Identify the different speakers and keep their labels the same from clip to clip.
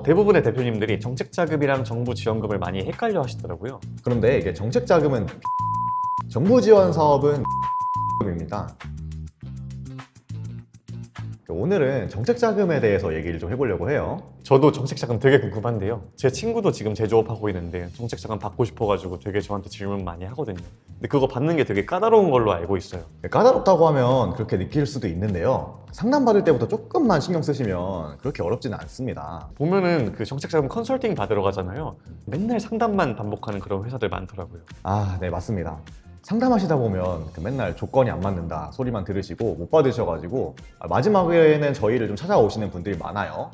Speaker 1: 대부분의 대표님들이 정책자금이랑 정부 지원금을 많이 헷갈려 하시더라고요.
Speaker 2: 그런데 이게 정책자금은 정부 지원 사업은 입니다. 오늘은 정책자금에 대해서 얘기를 좀 해보려고 해요.
Speaker 1: 저도 정책자금 되게 궁금한데요. 제 친구도 지금 제조업하고 있는데 정책자금 받고 싶어가지고 되게 저한테 질문 많이 하거든요. 근데 그거 받는 게 되게 까다로운 걸로 알고 있어요.
Speaker 2: 까다롭다고 하면 그렇게 느낄 수도 있는데요. 상담받을 때부터 조금만 신경 쓰시면 그렇게 어렵지는 않습니다.
Speaker 1: 보면은 그 정책자금 컨설팅 받으러 가잖아요. 맨날 상담만 반복하는 그런 회사들 많더라고요.
Speaker 2: 네, 맞습니다. 상담하시다 보면 맨날 조건이 안 맞는다 소리만 들으시고 못 받으셔가지고 마지막에는 저희를 좀 찾아오시는 분들이 많아요.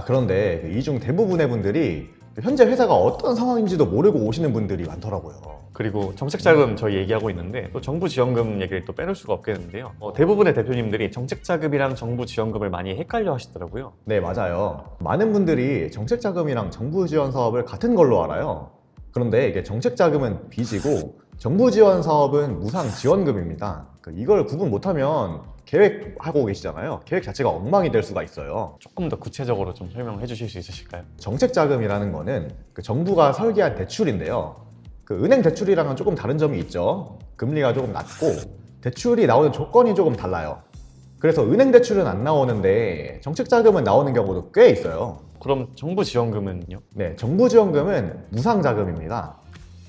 Speaker 2: 그런데 이 중 대부분의 분들이 현재 회사가 어떤 상황인지도 모르고 오시는 분들이 많더라고요.
Speaker 1: 그리고 정책자금 저희 얘기하고 있는데 또 정부 지원금 얘기를 또 빼놓을 수가 없겠는데요. 대부분의 대표님들이 정책자금이랑 정부 지원금을 많이 헷갈려 하시더라고요.
Speaker 2: 네, 맞아요. 많은 분들이 정책자금이랑 정부 지원 사업을 같은 걸로 알아요. 그런데 이게 정책자금은 빚이고 정부 지원 사업은 무상 지원금입니다. 이걸 구분 못하면 계획하고 계시잖아요. 계획 자체가 엉망이 될 수가 있어요.
Speaker 1: 조금 더 구체적으로 좀 설명해 주실 수 있으실까요?
Speaker 2: 정책자금이라는 거는 정부가 설계한 대출인데요. 은행 대출이랑은 조금 다른 점이 있죠. 금리가 조금 낮고 대출이 나오는 조건이 조금 달라요. 그래서 은행 대출은 안 나오는데 정책자금은 나오는 경우도 꽤 있어요.
Speaker 1: 그럼 정부 지원금은요?
Speaker 2: 네, 정부 지원금은 무상자금입니다.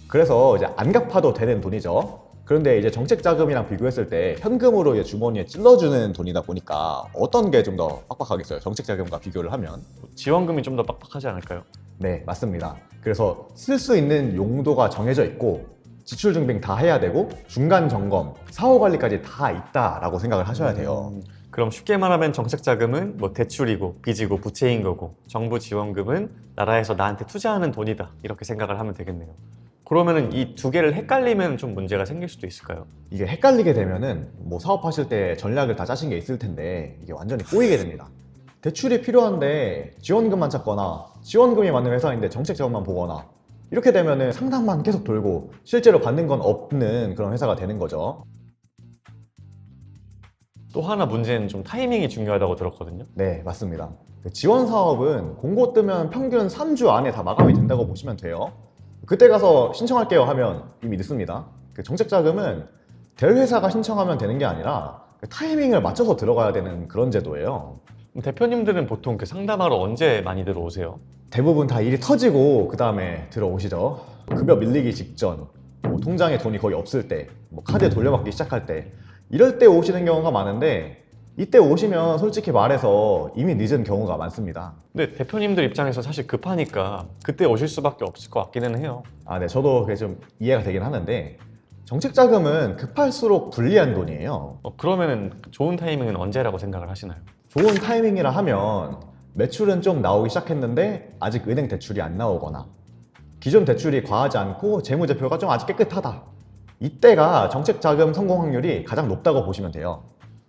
Speaker 2: 그래서 이제 안 갚아도 되는 돈이죠. 그런데 이제 정책자금이랑 비교했을 때 현금으로 이제 주머니에 찔러주는 돈이다 보니까 어떤 게 좀 더 빡빡하겠어요? 정책자금과 비교를 하면.
Speaker 1: 지원금이 좀 더 빡빡하지 않을까요?
Speaker 2: 네, 맞습니다. 그래서 쓸 수 있는 용도가 정해져 있고 지출 증빙 다 해야 되고 중간 점검, 사후 관리까지 다 있다라고 생각을 하셔야 돼요.
Speaker 1: 그럼 쉽게 말하면 정책자금은 뭐 대출이고 빚이고 부채인 거고 정부 지원금은 나라에서 나한테 투자하는 돈이다 이렇게 생각을 하면 되겠네요. 그러면은 이 두 개를 헷갈리면 좀 문제가 생길 수도 있을까요?
Speaker 2: 이게 헷갈리게 되면은 뭐 사업하실 때 전략을 다 짜신 게 있을 텐데 이게 완전히 꼬이게 됩니다. 대출이 필요한데 지원금만 찾거나 지원금이 맞는 회사인데 정책자금만 보거나 이렇게 되면은 상담만 계속 돌고 실제로 받는 건 없는 그런 회사가 되는 거죠.
Speaker 1: 또 하나 문제는 좀 타이밍이 중요하다고 들었거든요.
Speaker 2: 네, 맞습니다. 지원 사업은 공고 뜨면 평균 3주 안에 다 마감이 된다고 보시면 돼요. 그때 가서 신청할게요 하면 이미 늦습니다. 정책자금은 될 회사가 신청하면 되는 게 아니라 타이밍을 맞춰서 들어가야 되는 그런 제도예요.
Speaker 1: 대표님들은 보통 그 상담하러 언제 많이 들어오세요?
Speaker 2: 대부분 다 일이 터지고 그 다음에 들어오시죠. 급여 밀리기 직전, 통장에 돈이 거의 없을 때, 카드 돌려받기 시작할 때 이럴 때 오시는 경우가 많은데 이때 오시면 솔직히 말해서 이미 늦은 경우가 많습니다.
Speaker 1: 근데 대표님들 입장에서 사실 급하니까 그때 오실 수밖에 없을 것 같기는 해요.
Speaker 2: 네, 저도 그게 좀 이해가 되긴 하는데 정책자금은 급할수록 불리한 돈이에요.
Speaker 1: 그러면은 좋은 타이밍은 언제라고 생각을 하시나요?
Speaker 2: 좋은 타이밍이라 하면 매출은 좀 나오기 시작했는데 아직 은행 대출이 안 나오거나 기존 대출이 과하지 않고 재무제표가 좀 아직 깨끗하다. 이때가 정책자금 성공 확률이 가장 높다고 보시면 돼요.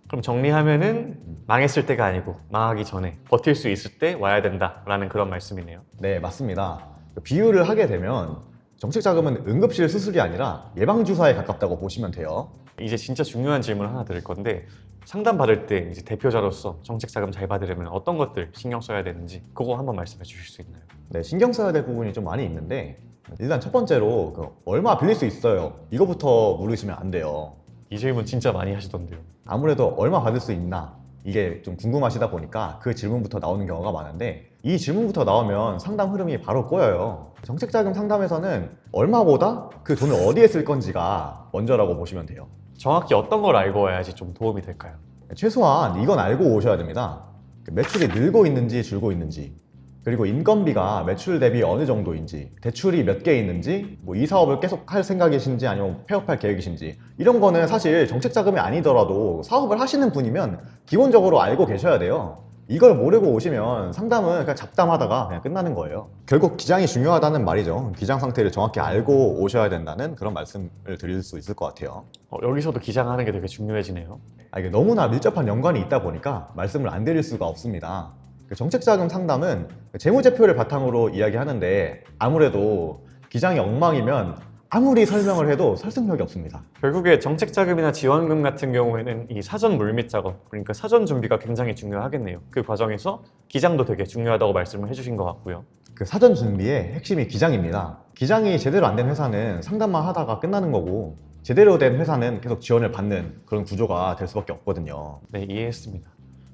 Speaker 1: 그럼 정리하면은 망했을 때가 아니고 망하기 전에 버틸 수 있을 때 와야 된다라는 그런 말씀이네요.
Speaker 2: 네, 맞습니다. 비유를 하게 되면 정책자금은 응급실 수술이 아니라 예방주사에 가깝다고 보시면 돼요.
Speaker 1: 이제 진짜 중요한 질문 하나 드릴 건데 상담 받을 때 이제 대표자로서 정책자금 잘 받으려면 어떤 것들 신경 써야 되는지 그거 한번 말씀해 주실 수 있나요?
Speaker 2: 네, 신경 써야 될 부분이 좀 많이 있는데 일단 첫 번째로 얼마 빌릴 수 있어요? 이거부터 물으시면 안 돼요.
Speaker 1: 이 질문 진짜 많이 하시던데요.
Speaker 2: 아무래도 얼마 받을 수 있나 이게 좀 궁금하시다 보니까 그 질문부터 나오는 경우가 많은데 이 질문부터 나오면 상담 흐름이 바로 꼬여요. 정책자금 상담에서는 얼마보다 그 돈을 어디에 쓸 건지가 먼저라고 보시면 돼요.
Speaker 1: 정확히 어떤 걸 알고 와야지 좀 도움이 될까요?
Speaker 2: 최소한 이건 알고 오셔야 됩니다. 매출이 늘고 있는지 줄고 있는지, 그리고 인건비가 매출 대비 어느 정도인지, 대출이 몇 개 있는지, 이 사업을 계속 할 생각이신지 아니면 폐업할 계획이신지 이런 거는 사실 정책자금이 아니더라도 사업을 하시는 분이면 기본적으로 알고 계셔야 돼요. 이걸 모르고 오시면 상담은 그냥 잡담하다가 그냥 끝나는 거예요. 결국 기장이 중요하다는 말이죠. 기장 상태를 정확히 알고 오셔야 된다는 그런 말씀을 드릴 수 있을 것 같아요.
Speaker 1: 여기서도 기장하는 게 되게 중요해지네요.
Speaker 2: 이게 너무나 밀접한 연관이 있다 보니까 말씀을 안 드릴 수가 없습니다. 정책자금 상담은 재무제표를 바탕으로 이야기하는데 아무래도 기장이 엉망이면 아무리 설명을 해도 설득력이 없습니다.
Speaker 1: 결국에 정책자금이나 지원금 같은 경우에는 이 사전 물밑 작업, 그러니까 사전 준비가 굉장히 중요하겠네요. 그 과정에서 기장도 되게 중요하다고 말씀을 해주신 것 같고요.
Speaker 2: 그 사전 준비의 핵심이 기장입니다. 기장이 제대로 안 된 회사는 상담만 하다가 끝나는 거고 제대로 된 회사는 계속 지원을 받는 그런 구조가 될 수밖에 없거든요.
Speaker 1: 네, 이해했습니다.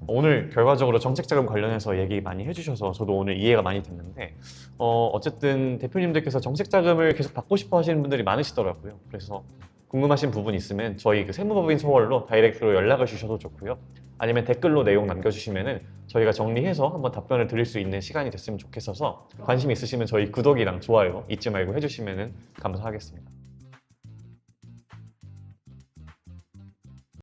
Speaker 1: 오늘 결과적으로 정책자금 관련해서 얘기 많이 해주셔서 저도 오늘 이해가 많이 됐는데 어쨌든 대표님들께서 정책자금을 계속 받고 싶어 하시는 분들이 많으시더라고요. 그래서 궁금하신 부분 있으면 저희 그 세무법인 소월로 다이렉트로 연락을 주셔도 좋고요. 아니면 댓글로 내용 남겨주시면은 저희가 정리해서 한번 답변을 드릴 수 있는 시간이 됐으면 좋겠어서 관심 있으시면 저희 구독이랑 좋아요 잊지 말고 해주시면은 감사하겠습니다.